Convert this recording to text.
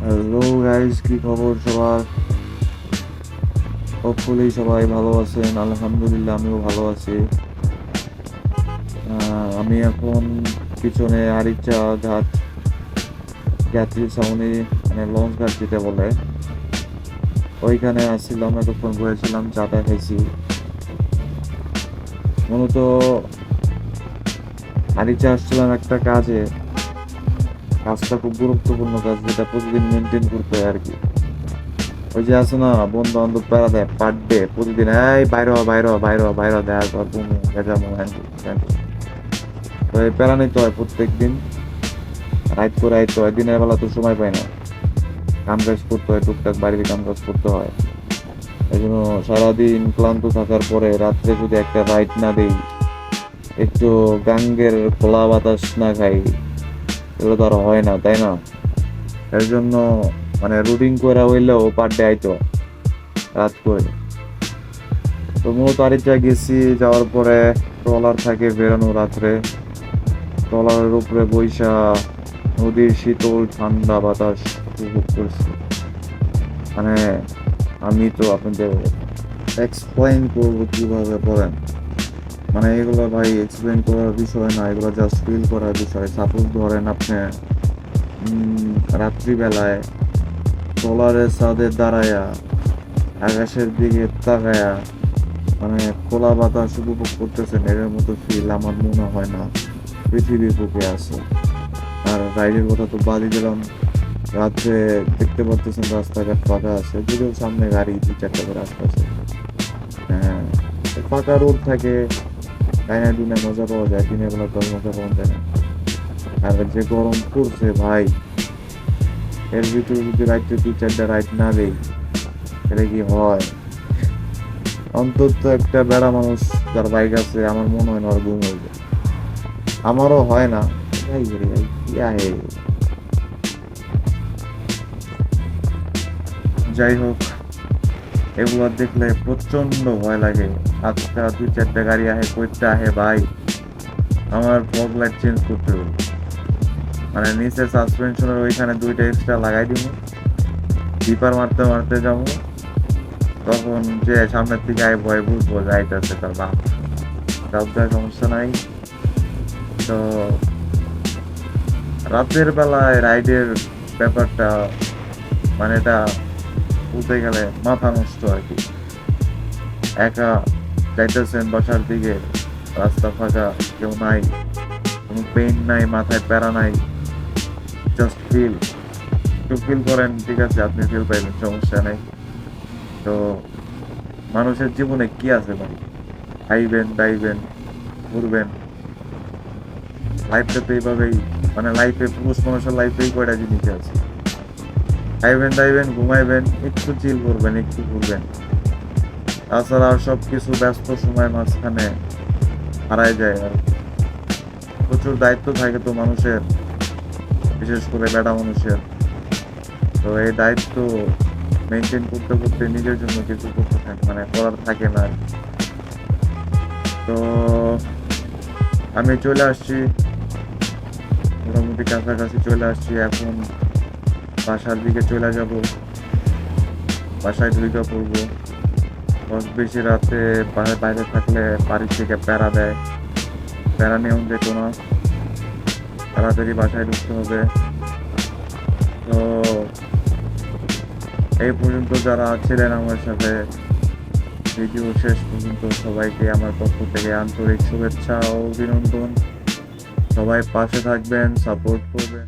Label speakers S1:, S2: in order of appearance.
S1: Hello guys, কি খবর সবার? হোপফুলি সবাই ভালো আছেন। আলহামদুলিল্লাহ, আমিও ভালো আছি। আমি এখন পিছনে আরিচা ঘাট, যাত্রী ছাউনি, মানে লঞ্চ ঘাট যেটা বলে, ওইখানে আসছিলাম। এতক্ষণ বসেছিলাম, চাটা খাইছি। মূলত আরিচা আসছিলাম একটা কাজে। কাজটা খুব গুরুত্বপূর্ণ কাজ, যেটা প্রতিদিন মেনটেন করতে হয় আর কি। ওই যে আছে না, বন্ধু বান্ধব প্যারা দেয় পার ডে, প্রতিদিন এই বাইর দেয়, আর বুমু গেজামু হ্যান্ডি। তো এই প্যারা নিতে হয় প্রত্যেক দিন, রাইড করে আইতে হয়। দিনের বেলা তো সময় পাই না, কাম কাজ করতে হয়, টুকটাক বাড়ির কাম কাজ করতে হয়। এই জন্য সারাদিন ক্লান্ত থাকার পরে রাত্রে যদি একটা রাইড না দিই, একটু গাঙ্গের খোলা বাতাস না খাই, এগুলো তো আর হয় না, তাই না? এর জন্য মানে রুটিন করে হইলেও পার ডে আইতো হয়, রাত করে। তো মূলত আরিচা গেছি, যাওয়ার পরে ট্রলার থাকে বেরোনো রাত্রে। ট্রলারের উপরে বইসা নদীর শীতল ঠান্ডা বাতাস উপভোগ করছি। মানে আমি তো আপনাদের এক্সপ্লেইন করবো কিভাবে বলেন। মানে এগুলো ভাই এক্সপ্লেইন করার বিষয় না, এগুলো জাস্ট ফিল করার বিষয়। সাপোজ ধরেন আপনি রাত্রিবেলায় ট্রলারের ছাদে দাঁড়ায়া আকাশের দিকে তাকায়া মানে খোলা বাতাস উপভোগ করতেছেন, এর মতো ফিল আমার মনে হয় না পৃথিবীর বুকে আছে। আর রাইডের কথা তো বাদই দিলাম। রাত্রে দেখতে পারতেছেন রাস্তাঘাট ফাঁকা আছে, যদিও সামনে গাড়ি দু চারটা করে আসতেছে। হ্যাঁ, ফাঁকা রোড থাকে, ডাইনা দিনে মজা পাওয়া যায়, দিনের বেলা তো আর মজা পাওয়া যায় না। আর যে গরম পড়ছে ভাই, এর ভিতরে যদি রাইডে দু চারটা রাইড না দেই, এটা কি হয়? অন্তত একটা বেড়া মানুষ যার বাইক আছে, আমার মনে হয় না ওর ঘুম হইবে। আমারও হয় না। ভাই রে ভাই, কি আহে। যাই হোক, এগুলো দেখলে প্রচন্ড ভয় লাগে। আজকা দুই চারটা গাড়ি আহে, কইতে আহে ভাই, আমার ফগ লাইট চেঞ্জ করতে হবে। মানে নিচে সাসপেনশনের ওইখানে দুইটা এক্সট্রা লাগাই দিব, ডিপার মারতে মারতে যাবো, তখন যে সামনের থেকে আয় ভয় বুঝবো যাইতেছে তার বাপ। তাও সমস্যা নাই। তো রাতের বেলায় রাইডের ব্যাপারটা, মানে এটা বলতে গেলে মাথা নষ্ট আর কি। একা যাইতেছেন বাসার দিকে, রাস্তা ফাঁকা, কেউ নাই, কোনো পেইন নাই, মাথায় প্যারা নাই, জাস্ট ফিল। একটু ফিল করেন, ঠিক আছে, আপনি ফিল পাইবেন, সমস্যা নেই। তো মানুষের জীবনে কি আছে ভাই? খাইবেন, দাইবেন, ঘুরবেন। লাইফটা তো এইভাবেই, মানে লাইফে পুরুষ মানুষের লাইফেই কয়টা জিনিস আছে: খাইবেন, দাইবেন, ঘুমাইবেন, একটু চিল করবেন, একটু ঘুরবেন। তাছাড়া আর সব কিছু ব্যস্ত সময় মাঝখানে হারায় যায়। আর প্রচুর দায়িত্ব থাকে তো মানুষের, বিশেষ করে বেটা মানুষের। তো এই দায়িত্ব মেনটেন করতে করতে নিজের জন্য কিছু করতে থাকে, মানে করার থাকে না। তো আমি চলে আসছি, মোটামুটি কাছাকাছি চলে আসছি। এখন বাসার দিকে চলে যাব, বাসায় ঢুকে পড়বো। বেশি রাতে বাইরে থাকলে বাড়ির থেকে প্যারা দেয়, প্যারা নিয়েও যেত না, তাড়াতাড়ি বাসায় ঢুকতে হবে। তো এই পর্যন্ত যারা ছিলেন আমার সাথে ভিডিও শেষ পর্যন্ত, সবাইকে আমার পক্ষ থেকে আন্তরিক শুভেচ্ছা ও অভিনন্দন। সবাই পাশে থাকবেন, সাপোর্ট করবেন।